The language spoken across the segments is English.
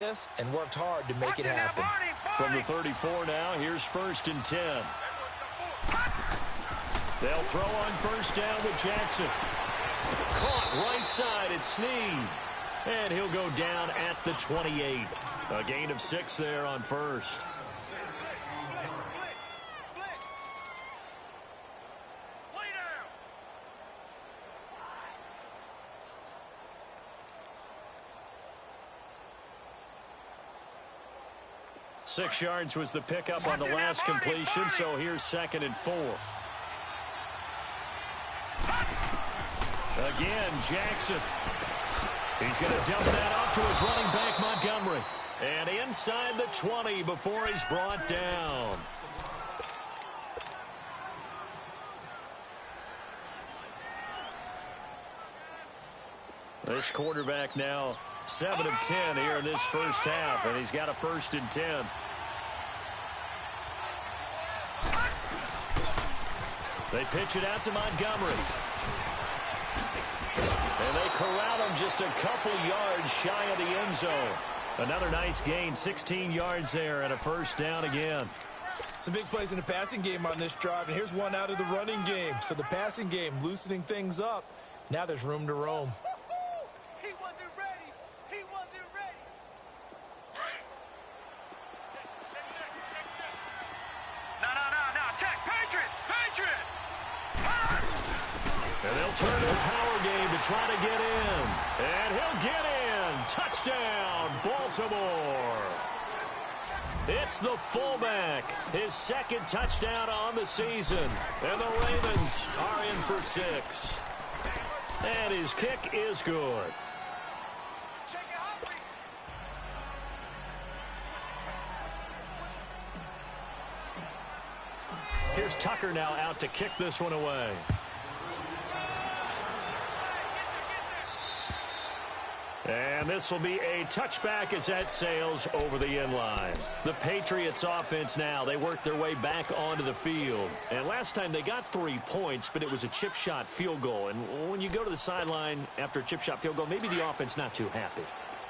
this and worked hard to make it happen. From the 34 now, here's 1st and 10. They'll throw on 1st down with Jackson. Caught right side at Snead. And he'll go down at the 28. A gain of 6 there on 1st. Six yards was the pickup on the last completion, so here's 2nd and 4. Again, Jackson. He's going to dump that off to his running back, Montgomery. And inside the 20 before he's brought down. This quarterback now 7 of 10 here in this first half, and he's got a 1st and 10. They pitch it out to Montgomery. And they corral him just a couple yards shy of the end zone. Another nice gain, 16 yards there, and a 1st down again. Some big plays in the passing game on this drive, and here's one out of the running game. So the passing game loosening things up. Now there's room to roam. He wasn't ready. He wasn't ready. No. Check. Patriot. And they'll turn to the power game to try to get in. And he'll get in. Touchdown, Baltimore. It's the fullback. His 2nd touchdown on the season. And the Ravens are in for 6. And his kick is good. Here's Tucker now out to kick this one away. And this will be a touchback as that sails over the end line. The Patriots offense now, they work their way back onto the field. And last time they got 3 points, but it was a chip shot field goal. And when you go to the sideline after a chip shot field goal, maybe the offense not too happy.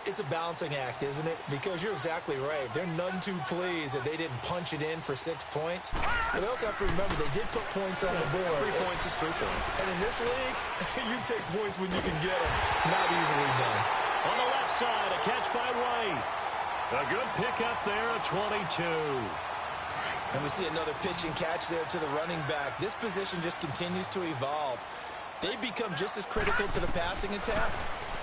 It's a balancing act, isn't it? Because you're exactly right. They're none too pleased that they didn't punch it in for 6 points. But they also have to remember they did put points on the board. 3 points is 3 points. And in this league, you take points when you can get them. Not easily done. On the left side, a catch by White. A good pickup there, a 22. And we see another pitch and catch there to the running back. This position just continues to evolve. They become just as critical to the passing attack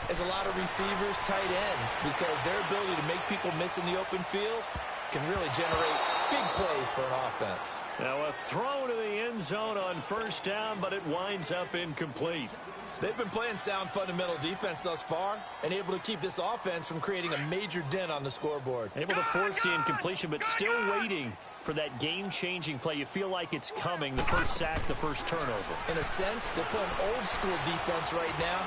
as a lot of receivers, tight ends, because their ability to make people miss in the open field can really generate big plays for an offense. Now a throw to the end zone on 1st down, but it winds up incomplete. They've been playing sound fundamental defense thus far and able to keep this offense from creating a major dent on the scoreboard. Able to force the incompletion, but still waiting for that game-changing play. You feel like it's coming, the first sack, the first turnover. In a sense, they're playing old-school defense right now.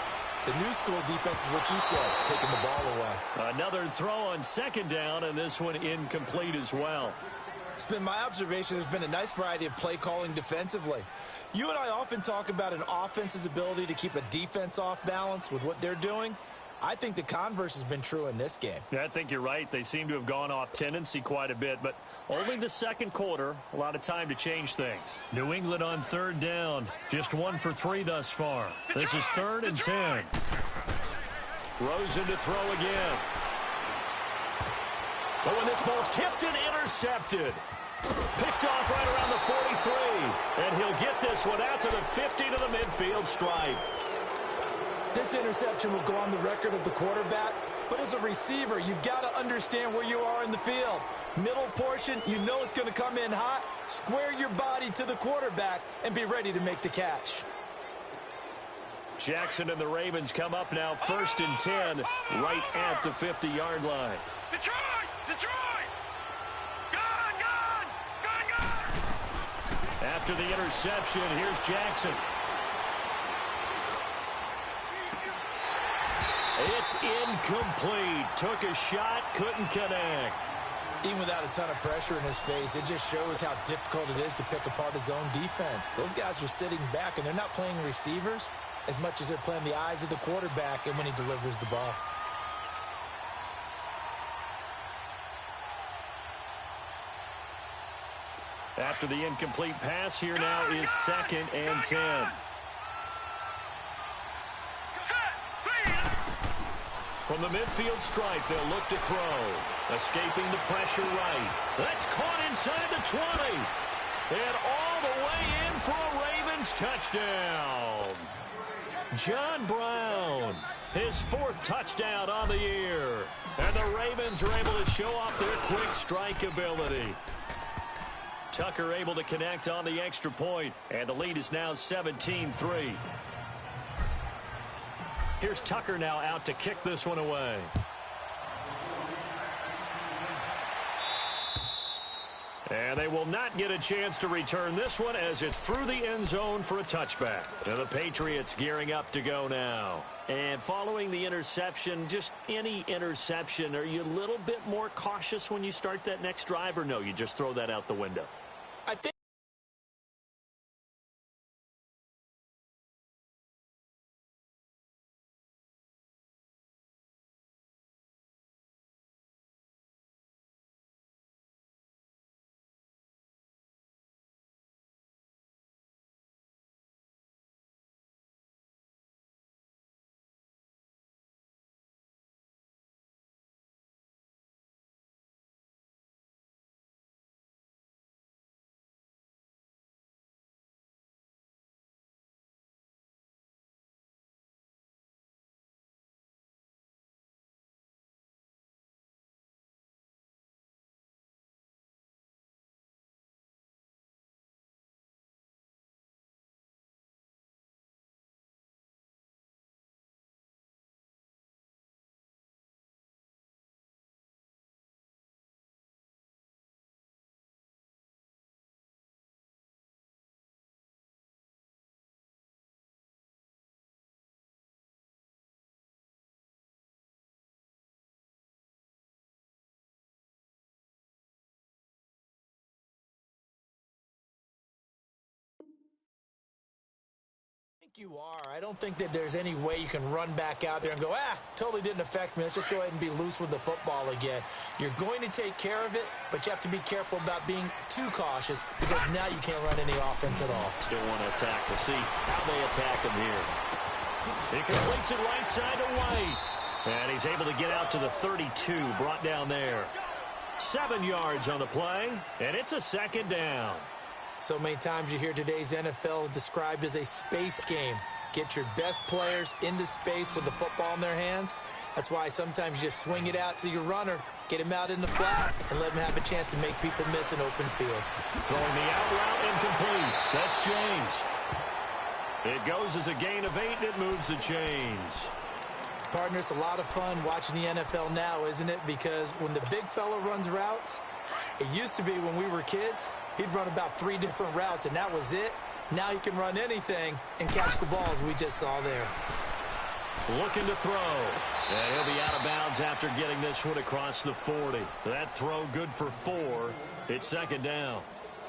The new school defense is what you said, taking the ball away. Another throw on 2nd down, and this one incomplete as well. It's been my observation there's been a nice variety of play calling defensively. You and I often talk about an offense's ability to keep a defense off balance with what they're doing. I think the converse has been true in this game. Yeah, I think you're right. They seem to have gone off tendency quite a bit, but only the 2nd quarter, a lot of time to change things. New England on 3rd down, just 1 for 3 thus far. This is 3rd and 10. Rosen to throw again. But when this ball's tipped and intercepted. Picked off right around the 43. And he'll get this one out to the 50 to the midfield stripe. This interception will go on the record of the quarterback, but as a receiver, you've got to understand where you are in the field. Middle portion, you know it's going to come in hot. Square your body to the quarterback and be ready to make the catch. Jackson and the Ravens come up now 1st and 10 right at the 50-yard line. Detroit! After the interception, here's Jackson. It's incomplete. Took a shot, couldn't connect. Even without a ton of pressure in his face, it just shows how difficult it is to pick apart his own defense. Those guys are sitting back, and they're not playing receivers as much as they're playing the eyes of the quarterback and when he delivers the ball. After the incomplete pass, here now is 2nd and 10. From the midfield stripe, they'll look to throw. Escaping the pressure right. That's caught inside the 20. And all the way in for a Ravens touchdown. John Brown, his 4th touchdown on the year. And the Ravens are able to show off their quick strike ability. Tucker able to connect on the extra point, and the lead is now 17-3. Here's Tucker now out to kick this one away. And they will not get a chance to return this one as it's through the end zone for a touchback. And the Patriots gearing up to go now. And following the interception, just any interception, are you a little bit more cautious when you start that next drive, or no, you just throw that out the window? I think you are. I don't think that there's any way you can run back out there and go, totally didn't affect me. Let's just go ahead and be loose with the football again. You're going to take care of it, but you have to be careful about being too cautious because now you can't run any offense at all. Still want to attack. We'll see how they attack him here. He completes it right side to White. And he's able to get out to the 32, brought down there. 7 yards on the play, and it's a 2nd down. So many times you hear today's NFL described as a space game. Get your best players into space with the football in their hands. That's why sometimes you just swing it out to your runner, get him out in the flat, and let him have a chance to make people miss an open field. Throwing the out route incomplete. That's James. It goes as a gain of 8, and it moves the chains. Partner, it's a lot of fun watching the NFL now, isn't it? Because when the big fella runs routes, it used to be when we were kids, he'd run about 3 different routes, and that was it. Now he can run anything and catch the ball, as we just saw there. Looking to throw. And he'll be out of bounds after getting this one across the 40. That throw good for 4. It's 2nd down.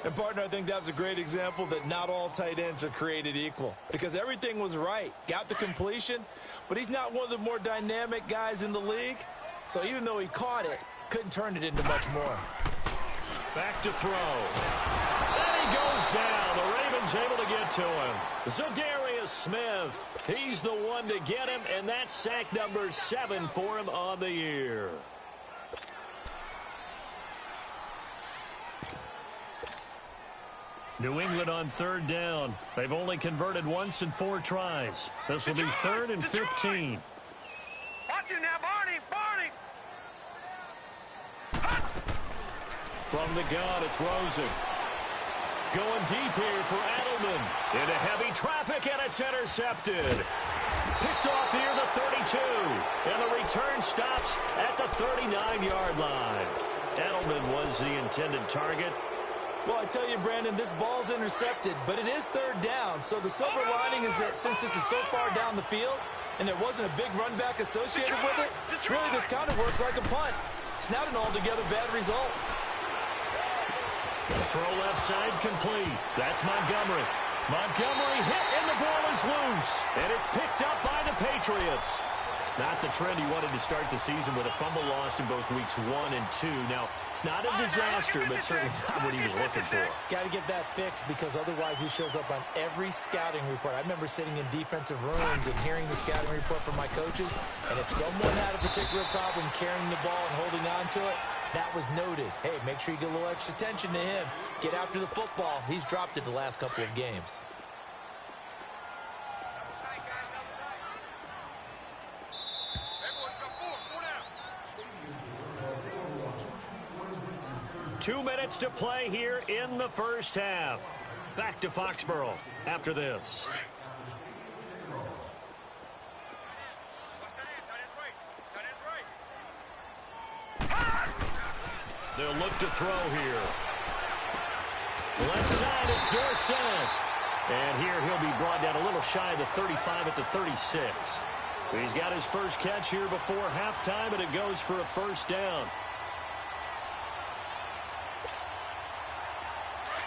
And, partner, I think that's a great example that not all tight ends are created equal because everything was right. Got the completion, but he's not one of the more dynamic guys in the league. So even though he caught it, couldn't turn it into much more. Back to throw. And he goes down. The Ravens able to get to him. Zadarius Smith. He's the one to get him, and that's sack number 7 for him on the year. New England on 3rd down. They've only converted once in 4 tries. This will be 3rd and 15. Watch it now, Barney! Barney! From the gun, it's Rosen. Going deep here for Edelman. Into heavy traffic, and it's intercepted. Picked off here, the 32. And the return stops at the 39-yard line. Edelman was the intended target. Well, I tell you, Brandon, this ball's intercepted, but it is 3rd down. So the silver lining is that since this is so far down the field and there wasn't a big run back associated with it, really this kind of works like a punt. It's not an altogether bad result. Throw left side complete. That's Montgomery. Montgomery hit, and the ball is loose. And it's picked up by the Patriots. Not the trend he wanted to start the season with a fumble lost in both weeks 1 and 2. Now, it's not a disaster, but certainly not what he was looking for. Got to get that fixed because otherwise he shows up on every scouting report. I remember sitting in defensive rooms and hearing the scouting report from my coaches, and if someone had a particular problem carrying the ball and holding on to it, that was noted. Hey, make sure you get a little extra attention to him. Get after the football. He's dropped it the last couple of games. 2 minutes to play here in the first half. Back to Foxborough after this. They'll look to throw here. Left side, it's Dorsett. And here he'll be brought down a little shy of the 35 at the 36. He's got his first catch here before halftime, and it goes for a first down.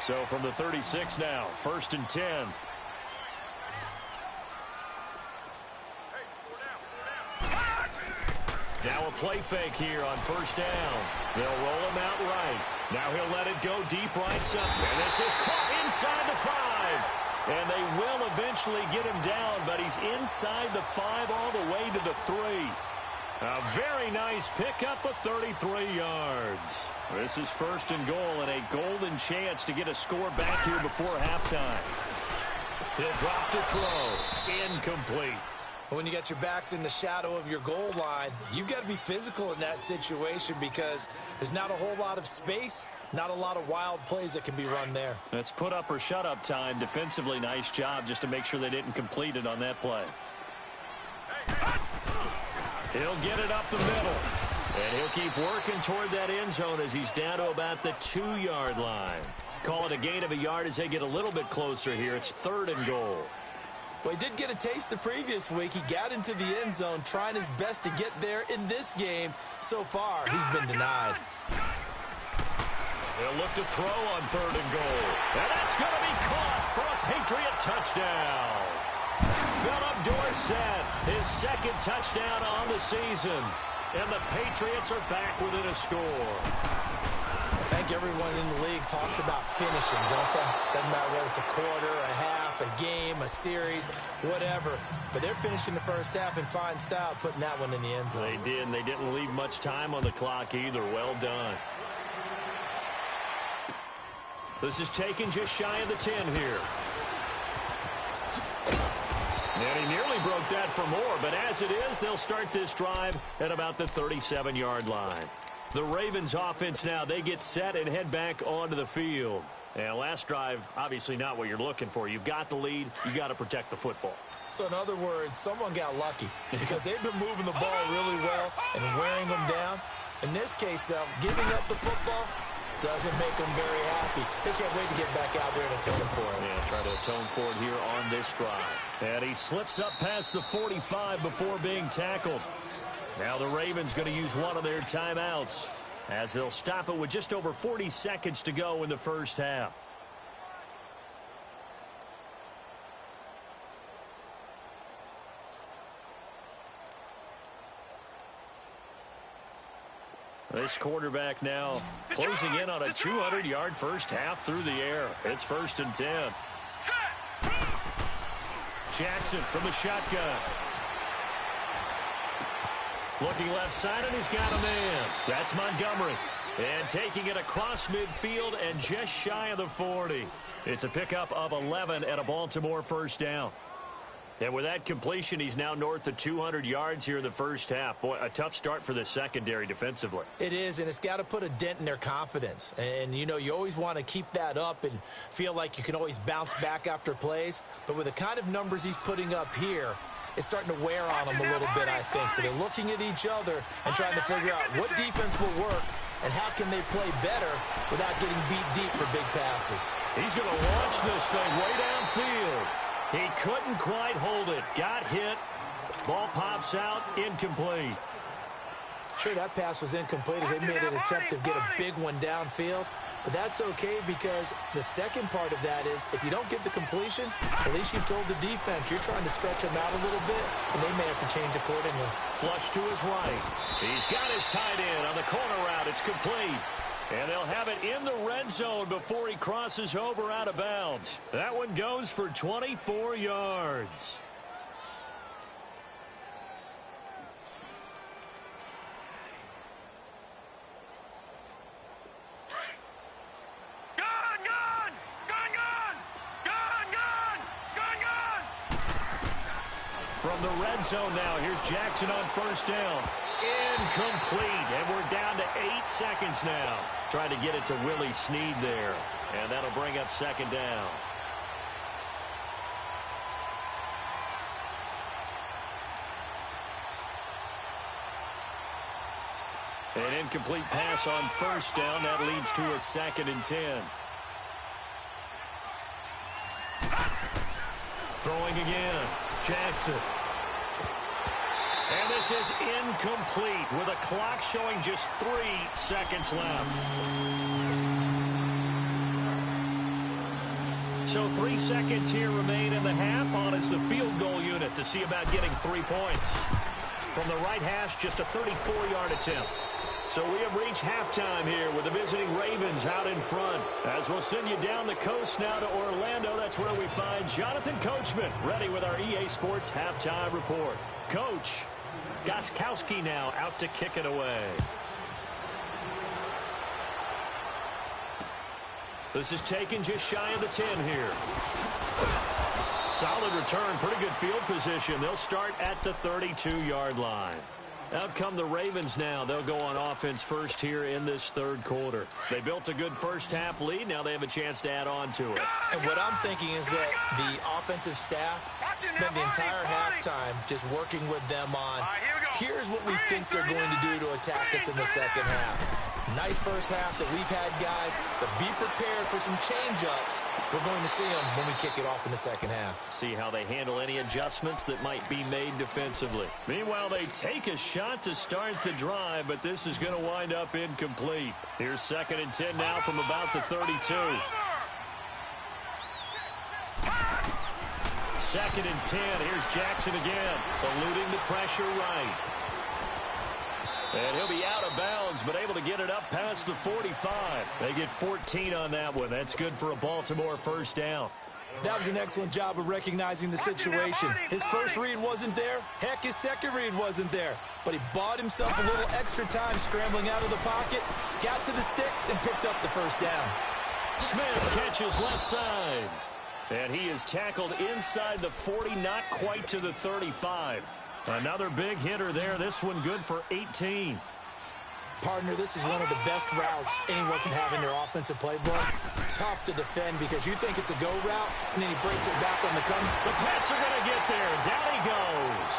So from the 36 now, 1st and 10. Now a play fake here on first down. They'll roll him out right. Now he'll let it go deep right side. And this is caught inside the 5. And they will eventually get him down, but he's inside the 5 all the way to the 3. A very nice pickup of 33 yards. This is 1st and goal and a golden chance to get a score back here before halftime. He'll drop to throw. Incomplete. When you got your backs in the shadow of your goal line, you've got to be physical in that situation because there's not a whole lot of space, not a lot of wild plays that can be run there. It's put up or shut up time. Defensively, nice job just to make sure they didn't complete it on that play. He'll get it up the middle. And he'll keep working toward that end zone as he's down to about the 2-yard line. Call it a gain of a yard as they get a little bit closer here. It's 3rd and goal. Well, he did get a taste the previous week. He got into the end zone, trying his best to get there in this game. So far, he's been denied. They'll look to throw on 3rd and goal. And that's going to be caught for a Patriot touchdown. Philip Dorsett, his 2nd touchdown on the season. And the Patriots are back within a score. I think everyone in the league talks about finishing, don't they? Doesn't matter whether it's a quarter, a half, a game, a series, whatever. But they're finishing the first half in fine style, putting that one in the end zone. They did, and they didn't leave much time on the clock either. Well done. This is taken just shy of the 10 here. And he nearly broke that for more, but as it is, they'll start this drive at about the 37-yard line. The Ravens offense now, they get set and head back onto the field. And last drive, obviously not what you're looking for. You've got the lead. You got to protect the football. So in other words, someone got lucky because they've been moving the ball really well and wearing them down. In this case, though, giving up the football doesn't make them very happy. They can't wait to get back out there and atone for it. Yeah, try to atone for it here on this drive. And he slips up past the 45 before being tackled. Now the Ravens going to use one of their timeouts as they'll stop it with just over 40 seconds to go in the first half. This quarterback now closing in on a 200-yard first half through the air. It's 1st and 10. Jackson from the shotgun. Looking left side, and he's got a man. That's Montgomery. And taking it across midfield and just shy of the 40. It's a pickup of 11 at a Baltimore first down. And with that completion, he's now north of 200 yards here in the first half. Boy, a tough start for the secondary defensively. It is, and it's got to put a dent in their confidence. And, you know, you always want to keep that up and feel like you can always bounce back after plays. But with the kind of numbers he's putting up here, it's starting to wear on them a little bit, I think. So they're looking at each other and trying to figure out what defense will work and how can they play better without getting beat deep for big passes. He's going to launch this thing way downfield. He couldn't quite hold it. Got hit. Ball pops out. Incomplete. Sure, that pass was incomplete as they made an attempt to get a big one downfield. But that's okay because the second part of that is if you don't get the completion, at least you've told the defense you're trying to stretch them out a little bit, and they may have to change accordingly. Flush to his right. He's got his tight end on the corner route. It's complete. And they'll have it in the red zone before he crosses over out of bounds. That one goes for 24 yards. From the red zone now, here's Jackson on first down. Incomplete, and we're down to 8 seconds now. Trying to get it to Willie Snead there, and that'll bring up second down. An incomplete pass on first down. That leads to a 2nd and 10. Throwing again. Jackson. And this is incomplete with a clock showing just 3 seconds left. So 3 seconds here remain in the half. On is the field goal unit to see about getting 3 points. From the right hash, just a 34-yard attempt. So we have reached halftime here with the visiting Ravens out in front. As we'll send you down the coast now to Orlando, that's where we find Jonathan Coachman ready with our EA Sports Halftime Report. Coach, Gostkowski now out to kick it away. This is taken just shy of the 10 here. Solid return, pretty good field position. They'll start at the 32-yard line. Out come the Ravens now. They'll go on offense first here in this third quarter. They built a good first-half lead. Now they have a chance to add on to it. And what I'm thinking is that the offensive staff spent the entire halftime just working with them on, here's what we think they're going to do to attack us in the second half. Nice first half that we've had, guys, but be prepared for some change-ups. We're going to see them when we kick it off in the second half. See how they handle any adjustments that might be made defensively. Meanwhile, they take a shot to start the drive, but this is going to wind up incomplete. Here's 2nd and 10 now from about the 32. 2nd and 10. Here's Jackson again, eluding the pressure right. And he'll be out of bounds, but able to get it up past the 45. They get 14 on that one. That's good for a Baltimore first down. That was an excellent job of recognizing the situation. His first read wasn't there. Heck, his second read wasn't there. But he bought himself a little extra time scrambling out of the pocket, got to the sticks, and picked up the first down. Smith catches left side. And he is tackled inside the 40, not quite to the 35. Another big hitter there. This one good for 18. Partner, this is one of the best routes anyone can have in their offensive playbook. Tough to defend because you think it's a go route, and then he breaks it back on the come. The Pats are going to get there. Down he goes.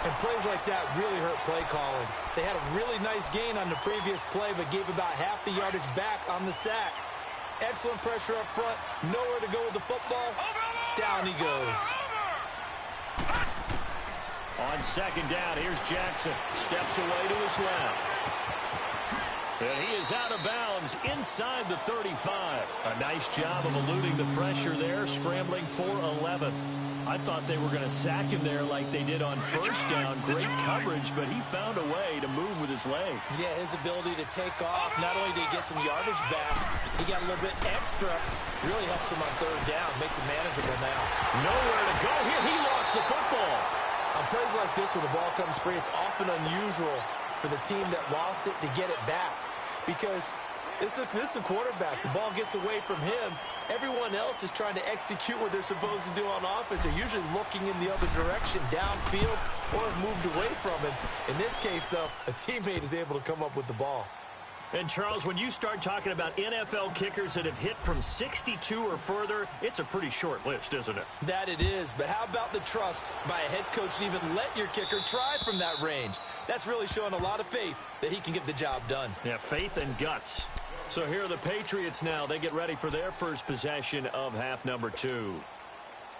And plays like that really hurt play calling. They had a really nice gain on the previous play, but gave about half the yardage back on the sack. Excellent pressure up front. Nowhere to go with the football. Down he goes. On second down, here's Jackson. Steps away to his left. And he is out of bounds inside the 35. A nice job of eluding the pressure there, scrambling for 11. I thought they were going to sack him there like they did on first down. Great coverage, but he found a way to move with his legs. Yeah, his ability to take off, not only did he get some yardage back, he got a little bit extra. Really helps him on third down, makes it manageable now. Nowhere to go here. He lost the football. On plays like this where the ball comes free, it's often unusual for the team that lost it to get it back because this is the quarterback. The ball gets away from him. Everyone else is trying to execute what they're supposed to do on offense. They're usually looking in the other direction, downfield, or have moved away from him. In this case, though, a teammate is able to come up with the ball. And, Charles, when you start talking about NFL kickers that have hit from 62 or further, it's a pretty short list, isn't it? That it is, but how about the trust by a head coach to even let your kicker try from that range? That's really showing a lot of faith that he can get the job done. Yeah, faith and guts. So here are the Patriots now. They get ready for their first possession of half number 2.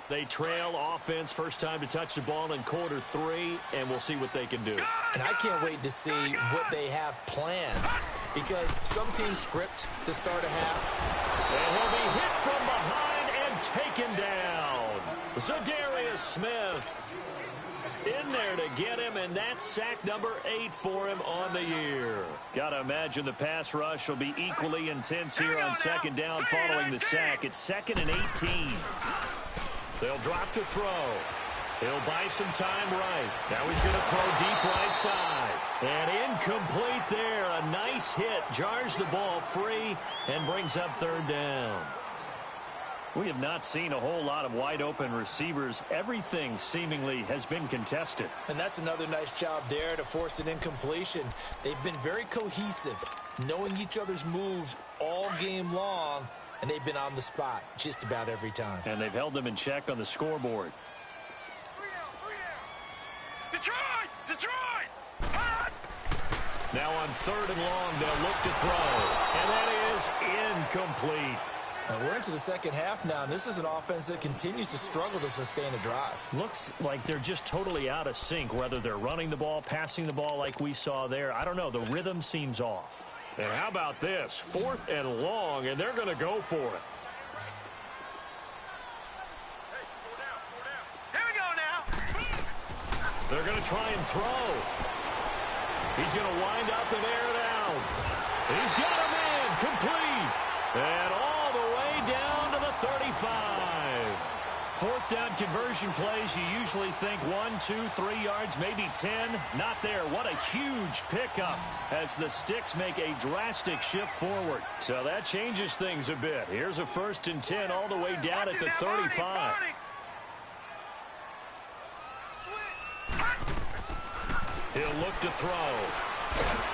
They trail offense, first time to touch the ball in quarter 3, and we'll see what they can do. And I can't wait to see what they have planned, because some teams script to start a half. And he'll be hit from behind and taken down. Zadarius Smith in there to get him, and that's sack number 8 for him on the year. Got to imagine the pass rush will be equally intense here on second down following the sack. It's 2nd and 18. They'll drop to throw. He'll buy some time right. Now he's going to throw deep right side. And incomplete there. A nice hit. Jars the ball free and brings up 3rd down. We have not seen a whole lot of wide-open receivers. Everything seemingly has been contested. And that's another nice job there to force an incompletion. They've been very cohesive, knowing each other's moves all game long, and they've been on the spot just about every time. And they've held them in check on the scoreboard. 3 down. Detroit! Detroit! Now on 3rd and long, they'll look to throw. And that is incomplete. And we're into the second half now, and this is an offense that continues to struggle to sustain a drive. Looks like they're just totally out of sync, whether they're running the ball, passing the ball like we saw there. I don't know. The rhythm seems off. And how about this? 4th and long, and they're going to go for it. Hey, 4 down. Here we go now. They're going to try and throw. He's going to wind up and air it out. He's got a man complete. And all the way down to the 35. 4th down conversion plays, you usually think 1, 2, 3 yards, maybe 10. Not there. What a huge pickup as the Sticks make a drastic shift forward. So that changes things a bit. Here's a 1st and 10 all the way down at the 35. He'll look to throw.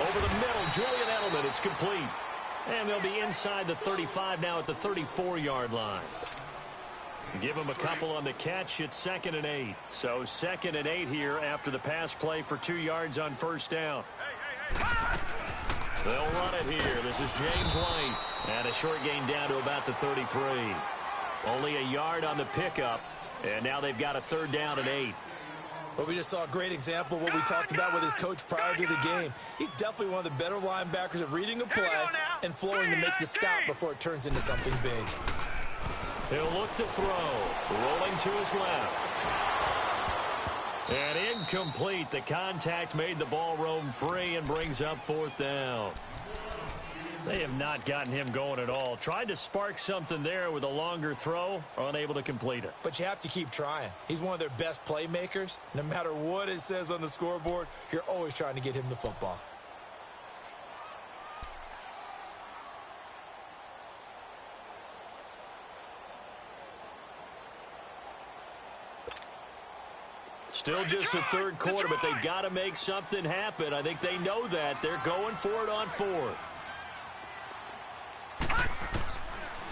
Over the middle, Julian Edelman. It's complete. And they'll be inside the 35 now at the 34-yard line. Give him a couple on the catch. It's 2nd and 8. So 2nd and 8 here after the pass play for 2 yards on 1st down. They'll run it here. This is James White. And a short gain down to about the 33. Only a yard on the pickup. And now they've got a 3rd down and 8. Well, we just saw a great example of what we talked about with his coach prior to the game. He's definitely one of the better linebackers at reading a play and flowing to make the stop before it turns into something big. He'll look to throw. Rolling to his left. And incomplete. The contact made the ball roam free and brings up 4th down. They have not gotten him going at all. Tried to spark something there with a longer throw, unable to complete it. But you have to keep trying. He's one of their best playmakers. No matter what it says on the scoreboard, you're always trying to get him the football. Still just the 3rd quarter, but they've got to make something happen. I think they know that. They're going for it on 4th.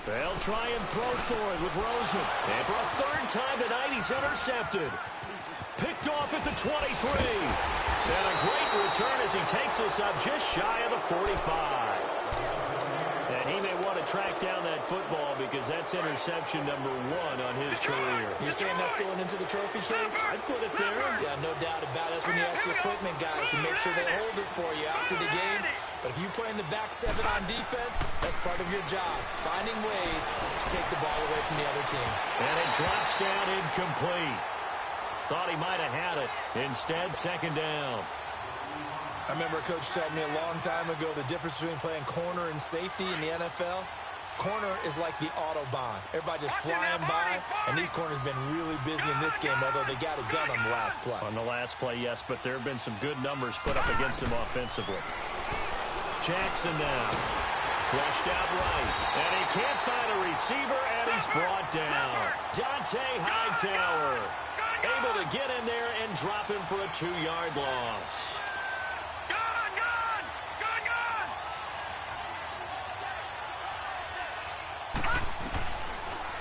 They'll try and throw for it with Rosen. And for a 3rd time tonight, he's intercepted. Picked off at the 23. And a great return as he takes us up just shy of the 45. And he may want to track down that football because that's interception number 1 on his career. You're saying that's going into the trophy case? I'd put it there. Yeah, no doubt about it. That's when you ask the equipment guys to make sure they hold it for you after the game. But if you play in the back 7 on defense, that's part of your job, finding ways to take the ball away from the other team. And it drops down incomplete. Thought he might have had it. Instead, 2nd down. I remember a coach telling me a long time ago the difference between playing corner and safety in the NFL. Corner is like the Autobahn. Everybody just flying by, and these corners have been really busy in this game, although they got it done on the last play. On the last play, yes, but there have been some good numbers put up against him offensively. Jackson now. Flushed out right. And he can't find a receiver, and he's brought down. Dante Hightower able to get in there and drop him for a 2-yard loss.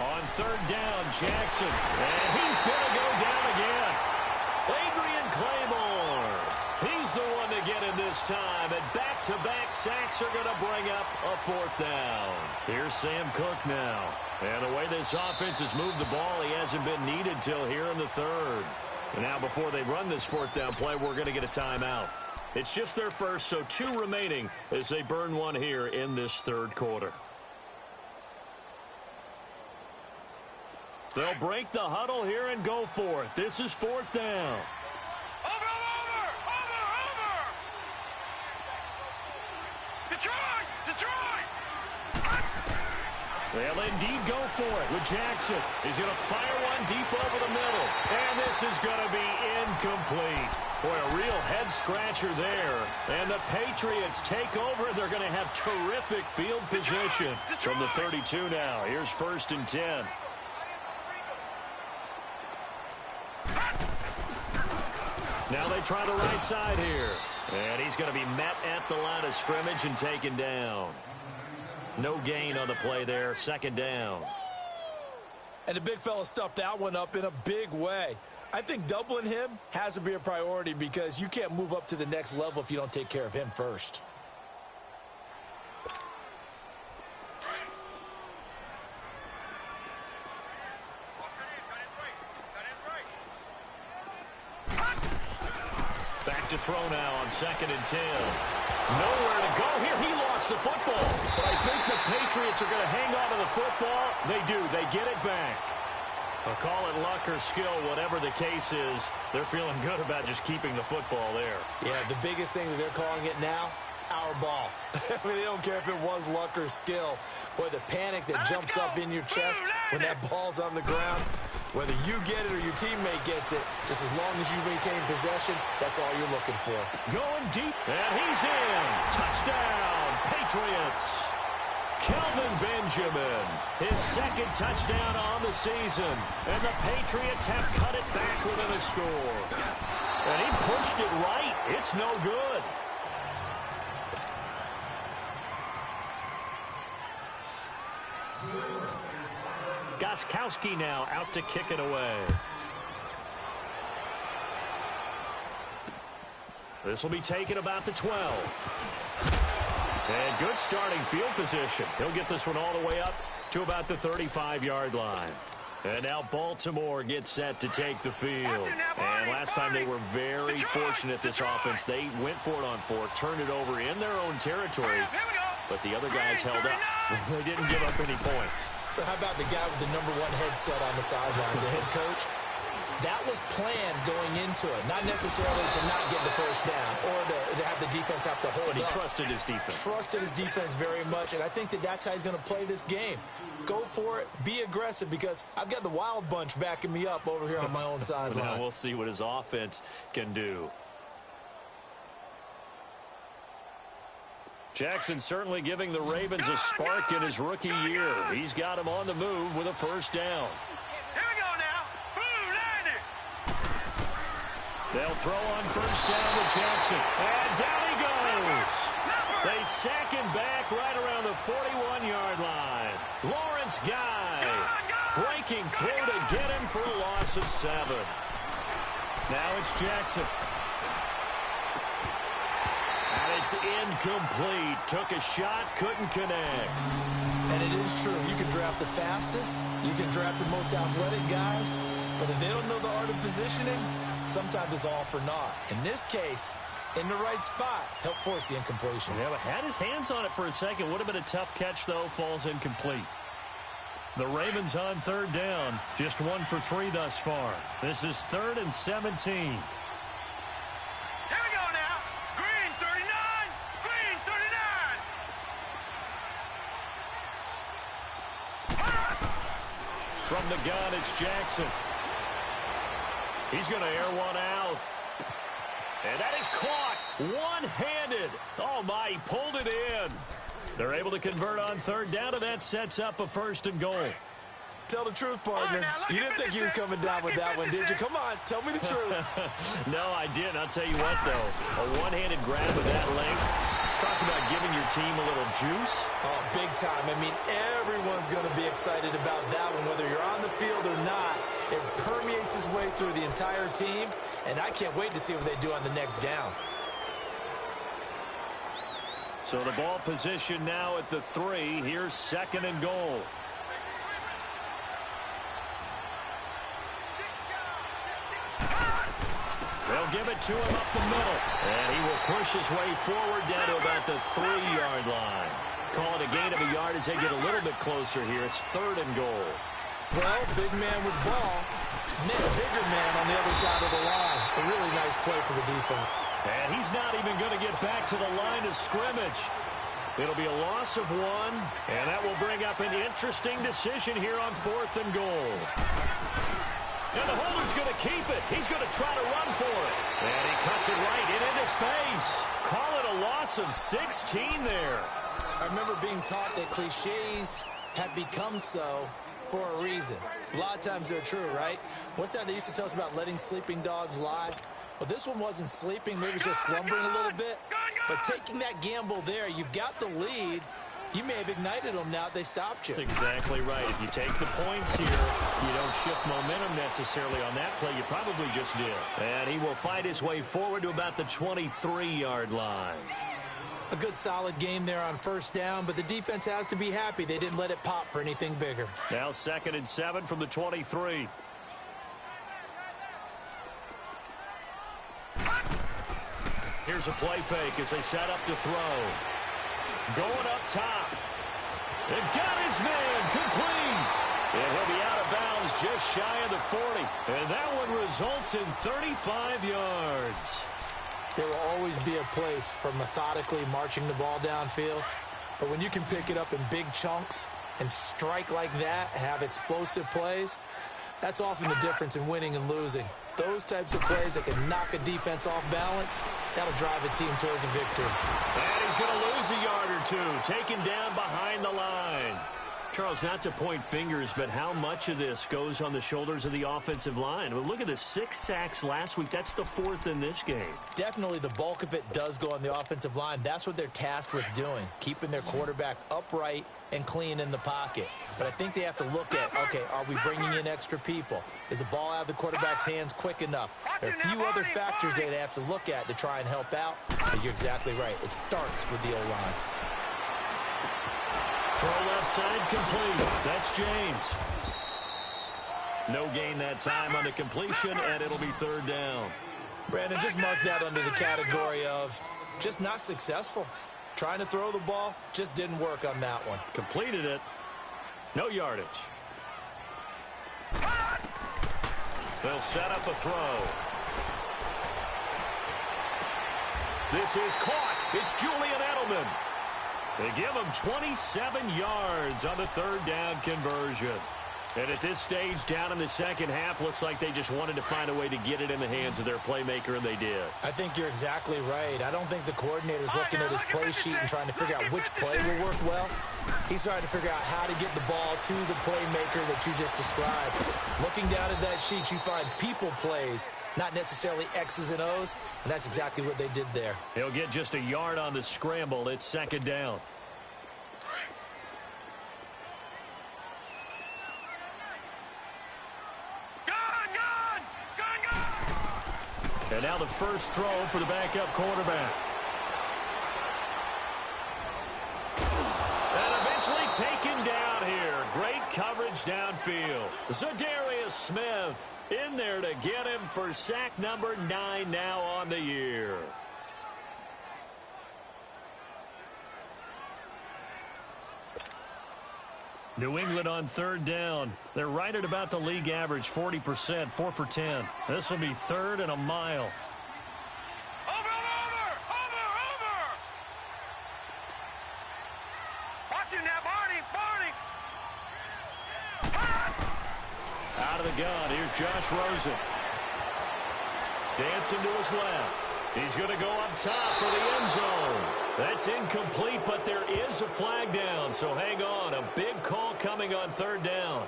On 3rd down, Jackson. And he's going to go down again. Adrian Claymore. He's the one to get in this this time, and back-to-back sacks are going to bring up a fourth down. Here's Sam Cook now. And the way this offense has moved the ball, he hasn't been needed till here in the third. And now before they run this fourth down play, we're going to get a timeout. It's just their first, so 2 remaining as they burn one here in this third quarter. They'll break the huddle here and go for it. This is fourth down. Over! Detroit! They'll indeed go for it with Jackson. He's going to fire one deep over the middle. And this is going to be incomplete. Boy, a real head-scratcher there. And the Patriots take over. They're going to have terrific field position from the 32 now. Here's 1st and 10. Now they try the right side here. And he's going to be met at the line of scrimmage and taken down. No gain on the play there. 2nd down. And the big fella stuffed that one up in a big way. I think doubling him has to be a priority because you can't move up to the next level if you don't take care of him first. Back to throw now on 2nd and 10. Nowhere to go here. He lost the football. But I think the Patriots are going to hang on to the football. They do. They get it back. I'll call it luck or skill, whatever the case is. They're feeling good about just keeping the football there. Yeah, the biggest thing that they're calling it now, our ball. I mean, they don't care if it was luck or skill. Boy, the panic that jumps up in your chest when that ball's on the ground, whether you get it or your teammate gets it, just as long as you maintain possession, that's all you're looking for. Going deep, and he's in. Touchdown, Patriots. Kelvin Benjamin, his 2nd touchdown on the season. And the Patriots have cut it back within a score. And he pushed it right. It's no good. Gostkowski now out to kick it away. This will be taken about the 12. And good starting field position. He'll get this one all the way up to about the 35-yard line. And now Baltimore gets set to take the field. And last time they were very fortunate, this offense. They went for it on 4, turned it over in their own territory. But the other guys held up. They didn't give up any points. So how about the guy with the #1 headset on the sidelines, the head coach? That was planned going into it, not necessarily to not get the first down or to have the defense have to hold up. But he trusted his defense. Trusted his defense very much, and I think that that's how he's going to play this game. Go for it, be aggressive, because I've got the wild bunch backing me up over here on my own sideline. Now we'll see what his offense can do. Jackson certainly giving the Ravens a spark in his rookie year. He's got him on the move with a first down. Here we go now. Boom, landed. They'll throw on first down with Jackson. And down he goes. They sack him back right around the 41-yard line. Lawrence Guy breaking through to get him for a loss of 7. Now it's Jackson. And it's incomplete. Took a shot, couldn't connect. And it is true. You can draft the fastest. You can draft the most athletic guys. But if they don't know the art of positioning, sometimes it's all for naught. In this case, in the right spot, help force the incompletion. Yeah, but had his hands on it for a second. Would have been a tough catch, though. Falls incomplete. The Ravens on third down. Just 1 for 3 thus far. This is 3rd and 17. From the gun, it's Jackson. He's going to air one out. And that is caught one-handed. Oh, my, he pulled it in. They're able to convert on third down, and that sets up a 1st and goal. Tell the truth, partner. You didn't think he was coming down with that one, did you? Come on, tell me the truth. No, I didn't. I'll tell you what, though. A one-handed grab of that length. Talk about giving your team a little juice. Oh, big time. I mean, everyone's going to be excited about that one, whether you're on the field or not. It permeates its way through the entire team, and I can't wait to see what they do on the next down. So the ball position now at the 3. Here's 2nd and goal. They'll give it to him up the middle. And he will push his way forward down to about the 3-yard line. Call it a gain of a yard as they get a little bit closer here. It's 3rd and goal. Well, big man with ball. Bigger man on the other side of the line. A really nice play for the defense. And he's not even going to get back to the line of scrimmage. It'll be a loss of 1, and that will bring up an interesting decision here on 4th and goal. And the holder's going to keep it. He's going to try to run for it. And he cuts it right into space. Call it a loss of 16 there. I remember being taught that cliches have become so for a reason. A lot of times they're true, right? What's that they used to tell us about letting sleeping dogs lie? Well, this one wasn't sleeping. Maybe just slumbering a little bit. But taking that gamble there, you've got the lead. You may have ignited them now that they stopped you. That's exactly right. If you take the points here, you don't shift momentum necessarily on that play. You probably just did. And he will fight his way forward to about the 23-yard line. A good solid game there on 1st down, but the defense has to be happy they didn't let it pop for anything bigger. Now 2nd and 7 from the 23. Here's a play fake as they set up to throw. Going up top. And got his man complete. And he'll be out of bounds just shy of the 40. And that one results in 35 yards. There will always be a place for methodically marching the ball downfield. But when you can pick it up in big chunks and strike like that, have explosive plays, that's often the difference in winning and losing. Those types of plays that can knock a defense off balance, that'll drive a team towards a victory. And he's going to lose a yard or 2, taken down behind the line. Charles, not to point fingers, but how much of this goes on the shoulders of the offensive line? Well, look at the 6 sacks last week. That's the 4th in this game. Definitely the bulk of it does go on the offensive line. That's what they're tasked with doing, keeping their quarterback upright and clean in the pocket. But I think they have to look at, okay, are we bringing in extra people? Is the ball out of the quarterback's hands quick enough? There are a few other factors they have to look at to try and help out. But you're exactly right. It starts with the O-line. Throw left side complete. That's James. No gain that time on the completion, and it'll be 3rd down. Brandon, just mark that under the category of just not successful. Trying to throw the ball, just didn't work on that one. Completed it. No yardage. They'll set up a throw. This is caught. It's Julian Edelman. They give him 27 yards on the 3rd down conversion. And at this stage, down in the second half, looks like they just wanted to find a way to get it in the hands of their playmaker, and they did. I think you're exactly right. I don't think the coordinator's looking at his play sheet and trying to figure out which play will work well. He's trying to figure out how to get the ball to the playmaker that you just described. Looking down at that sheet, you find people plays, not necessarily X's and O's, and that's exactly what they did there. He'll get just a yard on the scramble. It's 2nd down. And now the first throw for the backup quarterback. And eventually taken down here. Great coverage downfield. Zadarius Smith in there to get him for sack number 9 now on the year. New England on 3rd down. They're right at about the league average, 40%, 4 for 10. This will be 3rd and a mile. Over! Watch him now, Barney! Out of the gun, here's Josh Rosen. Dancing to his left. He's going to go up top for the end zone. That's incomplete, but there is a flag down, so hang on. A big call coming on 3rd down.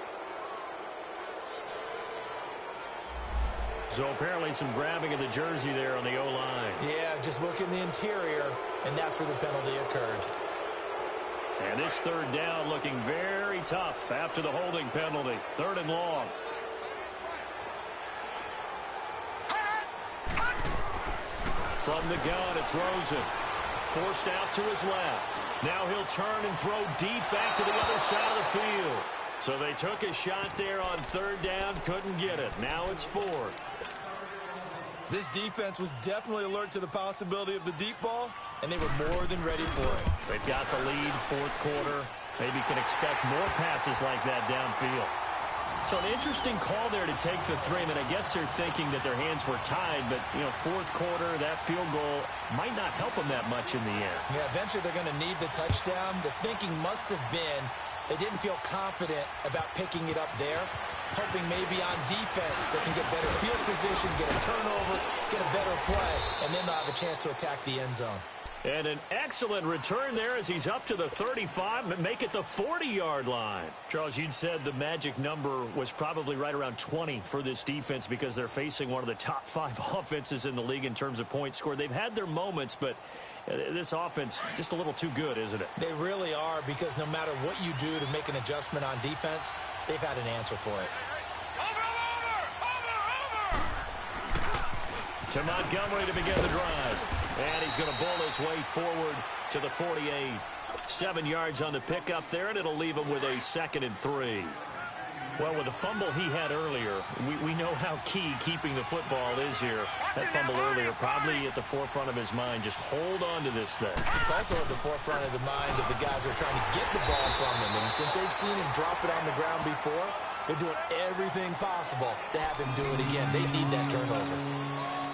So apparently some grabbing of the jersey there on the O-line. Yeah, just look in the interior, and that's where the penalty occurred. And this 3rd down looking very tough after the holding penalty. 3rd and long. Hey! From the gun, it's Rosen. forced out to his left. Now he'll turn and throw deep back to the other side of the field. So they took a shot there on third down, couldn't get it. Now it's fourth. This defense was definitely alert to the possibility of the deep ball, and they were more than ready for it. They've got the lead, fourth quarter. Maybe can expect more passes like that downfield. So an interesting call there to take the three. I mean, I guess they're thinking that their hands were tied, but, you know, fourth quarter, that field goal might not help them that much in the end. Yeah, eventually they're going to need the touchdown. The thinking must have been they didn't feel confident about picking it up there, hoping maybe on defense they can get better field position, get a turnover, get a better play, and then they'll have a chance to attack the end zone. And an excellent return there as he's up to the 35, but make it the 40-yard line. Charles, you'd said the magic number was probably right around 20 for this defense because they're facing one of the top 5 offenses in the league in terms of points scored. They've had their moments, but this offense just a little too good, isn't it? They really are, because no matter what you do to make an adjustment on defense, they've had an answer for it. To Montgomery to begin the drive. And he's going to bowl his way forward to the 48. 7 yards on the pickup there, and it'll leave him with a 2nd and 3. Well, with the fumble he had earlier, we know how key keeping the football is here. That fumble earlier probably at the forefront of his mind. Just hold on to this thing. It's also at the forefront of the mind of the guys who are trying to get the ball from him. And since they've seen him drop it on the ground before, they're doing everything possible to have him do it again. They need that turnover.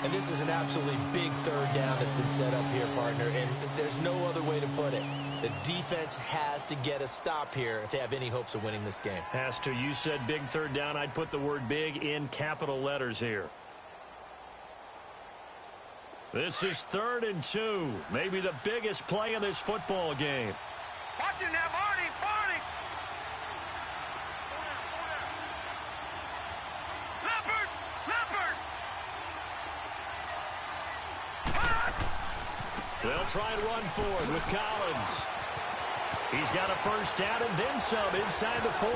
And this is an absolutely big third down that's been set up here, partner, and there's no other way to put it. The defense has to get a stop here if they have any hopes of winning this game. Has to. You said big third down. I'd put the word big in capital letters here. This is 3rd and 2. Maybe the biggest play in this football game. Watch it now, Marty, Marty. Leopard, Leopard. They'll try and run for it with Collins. He's got a first down and then some inside the 40.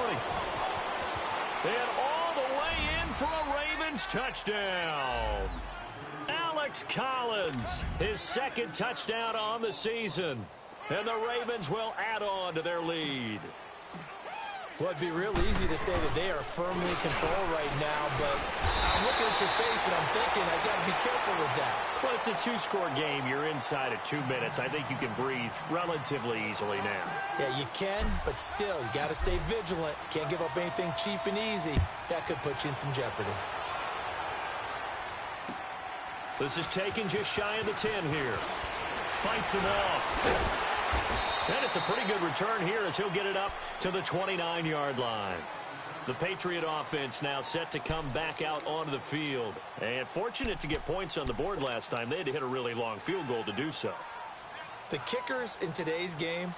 And all the way in for a Ravens touchdown. Alex Collins, his 2nd touchdown on the season. And the Ravens will add on to their lead. Well, it'd be real easy to say that they are firmly in control right now, but I'm looking at your face and I'm thinking I've got to be careful with that. Well, it's a 2-score game. You're inside of 2 minutes. I think you can breathe relatively easily now. Yeah, you can, but still, you got to stay vigilant. Can't give up anything cheap and easy. That could put you in some jeopardy. This is taken just shy of the 10 here. Fights him off. And it's a pretty good return here as he'll get it up to the 29-yard line. The Patriot offense now set to come back out onto the field. And fortunate to get points on the board last time. They had to hit a really long field goal to do so. The kickers in today's game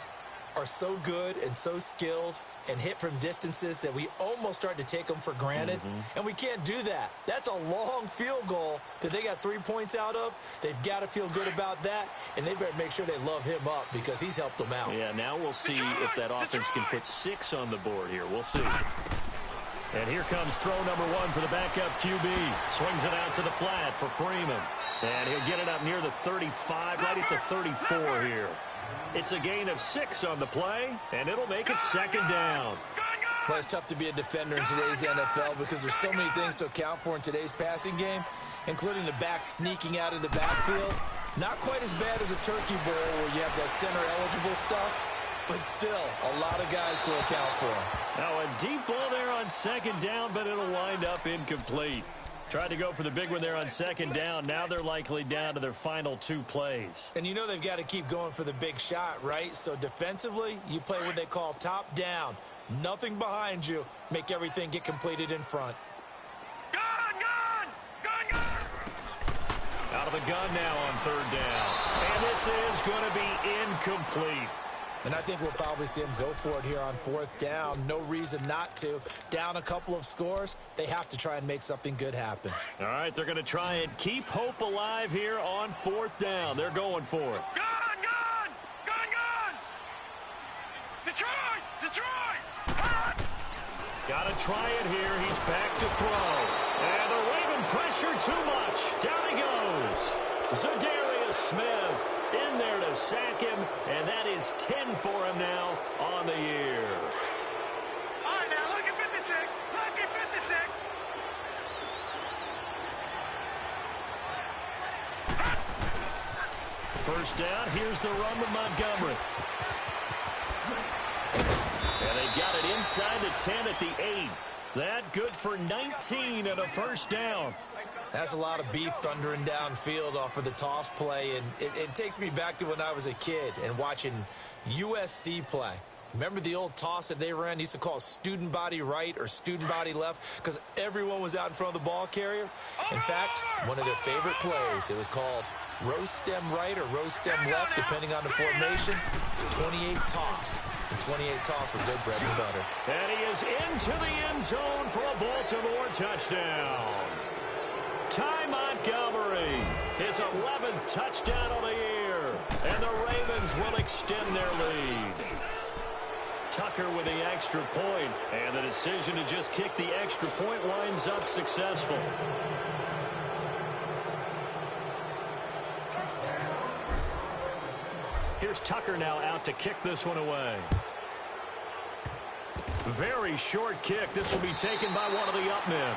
are so good and so skilled and hit from distances that we almost start to take them for granted. And we can't do that. That's a long field goal that they got 3 points out of. They've got to feel good about that, and they better make sure they love him up because he's helped them out. Yeah, now we'll see if that offense can put 6 on the board here. We'll see. And here comes throw number 1 for the backup QB. Swings it out to the flat for Freeman. And he'll get it up near the 35, right at the 34 here. It's a gain of 6 on the play, and it'll make it 2nd down. Well, it's tough to be a defender in today's NFL because there's so many things to account for in today's passing game, including the back sneaking out of the backfield. Not quite as bad as a turkey bowl where you have that center-eligible stuff, but still a lot of guys to account for. Now a deep ball there on 2nd down, but it'll wind up incomplete. Tried to go for the big one there on 2nd down. Now they're likely down to their final 2 plays. And you know they've got to keep going for the big shot, right? So defensively, you play what they call top down. Nothing behind you. Make everything get completed in front. Gun, gun, gun, gun. Out of the gun now on 3rd down. And this is going to be incomplete. And I think we'll probably see him go for it here on 4th down. No reason not to. Down a couple of scores, they have to try and make something good happen. All right, they're going to try and keep hope alive here on 4th down. They're going for it. Gun, gun, gun, gun. Detroit, Detroit. Got to try it here. He's back to throw. And the Raven pressure too much. Down he goes. Za'Darius Smith in there to sack him, and that is 10 for him now on the year. All right, now look at 56. Look at 56. First down, here's the run with Montgomery. And they've got it inside the 10 at the 8. That good for 19 and a first down. That's a lot of beef thundering downfield off of the toss play, and it takes me back to when I was a kid and watching USC play. Remember the old toss that they ran? They used to call student body right or student body left because everyone was out in front of the ball carrier. In fact, one of their favorite plays, it was called rose stem right or rose stem left, depending on the formation. 28 toss. And 28 toss was their bread and butter. And he is into the end zone for a Baltimore touchdown. Ty Montgomery, his 11th touchdown of the year. And the Ravens will extend their lead. Tucker with the extra point, and the decision to just kick the extra point winds up successful. Here's Tucker now out to kick this one away. Very short kick. This will be taken by one of the up men.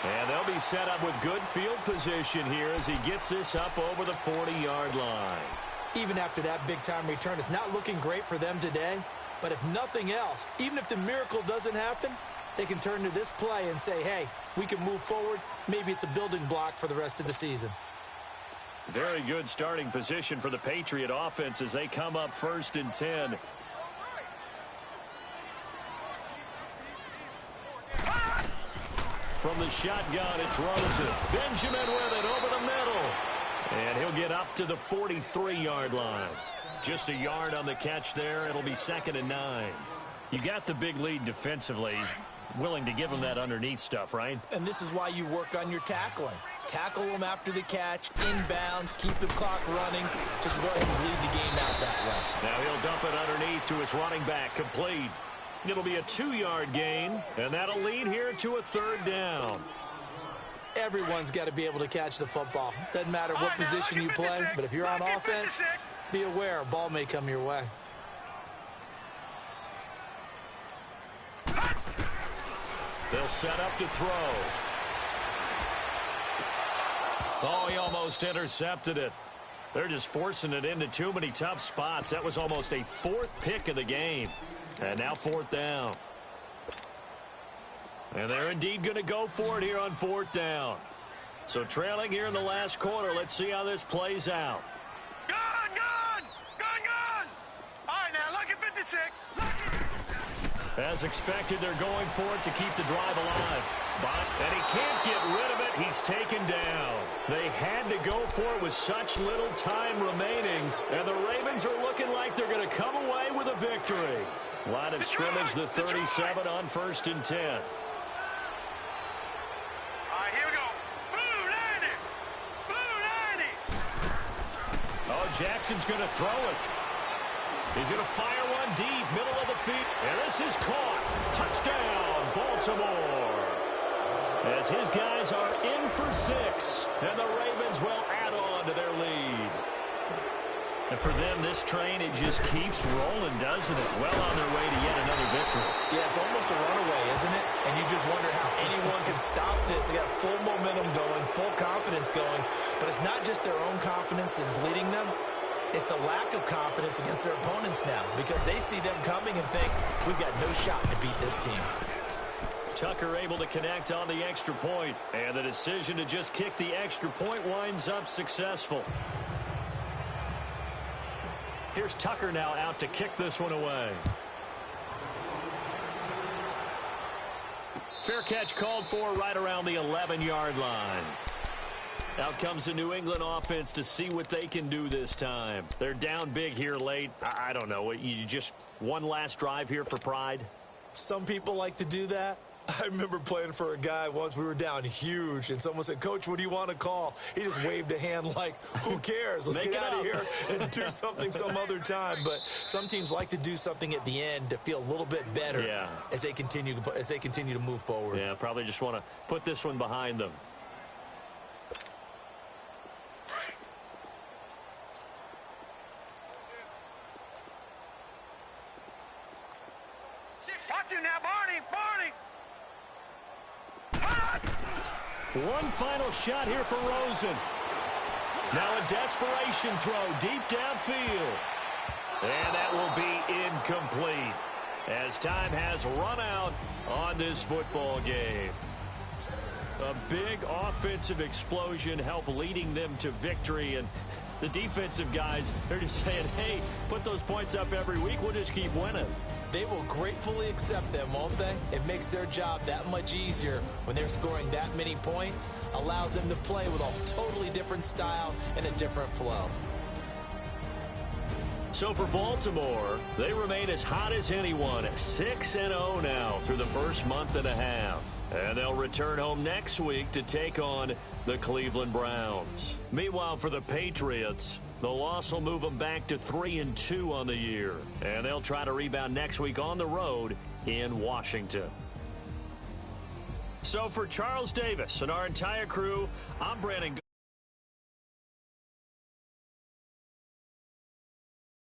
And they'll be set up with good field position here as he gets this up over the 40-yard line. Even after that big-time return, it's not looking great for them today. But if nothing else, even if the miracle doesn't happen, they can turn to this play and say, hey, we can move forward. Maybe it's a building block for the rest of the season. Very good starting position for the Patriot offense as they come up 1st and 10. From the shotgun, it's Rosen. Benjamin with it over the middle. And he'll get up to the 43-yard line. Just a yard on the catch there. It'll be 2nd and 9. You got the big lead defensively. Willing to give them that underneath stuff, right? And this is why you work on your tackling. Tackle them after the catch, inbounds, keep the clock running. Just go ahead and lead the game out that way. Now he'll dump it underneath to his running back, complete. It'll be a 2-yard gain, and that'll lead here to a 3rd down. Everyone's got to be able to catch the football. Doesn't matter what position you play, but if you're on offense, be aware a ball may come your way. They'll set up to throw. Oh, he almost intercepted it. They're just forcing it into too many tough spots. That was almost a 4th pick of the game. And now 4th down. And they're indeed going to go for it here on 4th down. So trailing here in the last quarter. Let's see how this plays out. Gone! All right, now look at 56. As expected, they're going for it to keep the drive alive. And he can't get rid of it. He's taken down. They had to go for it with such little time remaining. And the Ravens are looking like they're going to come away with a victory. Line of scrimmage, the 37 on 1st and 10. All right, here we go. Blue 90. Oh, Jackson's going to throw it. He's going to fire one deep, middle of the feet. And this is caught. Touchdown, Baltimore. As his guys are in for 6. And the Ravens will add on to their lead. And for them, this train, it just keeps rolling, doesn't it? Well on their way to yet another victory. Yeah, it's almost a runaway, isn't it? And you just wonder how anyone can stop this. They got full momentum going, full confidence going. But it's not just their own confidence that's leading them. It's the lack of confidence against their opponents now because they see them coming and think, we've got no shot to beat this team. Tucker able to connect on the extra point. And the decision to just kick the extra point winds up successful. Here's Tucker now out to kick this one away. Fair catch called for right around the 11-yard line. Out comes the New England offense to see what they can do this time. They're down big here late. I don't know. You just one last drive here for pride? Some people like to do that. I remember playing for a guy once. We were down huge, and someone said, Coach, what do you want to call? He just waved a hand like, who cares? Let's get out of here and do something some other time. But some teams like to do something at the end to feel a little bit better as they continue to move forward. Yeah, probably just want to put this one behind them. Watch you now, Barney! One final shot here for Rosen. Now a desperation throw deep downfield. And that will be incomplete as time has run out on this football game. A big offensive explosion helped leading them to victory, and the defensive guys, they're just saying, hey, put those points up every week, we'll just keep winning. They will gratefully accept them, won't they? It makes their job that much easier when they're scoring that many points, allows them to play with a totally different style and a different flow. So for Baltimore, they remain as hot as anyone, 6-0 now through the first month and a half. And they'll return home next week to take on the Cleveland Browns. Meanwhile, for the Patriots, the loss will move them back to 3-2 on the year. And they'll try to rebound next week on the road in Washington. So for Charles Davis and our entire crew, I'm Brandon.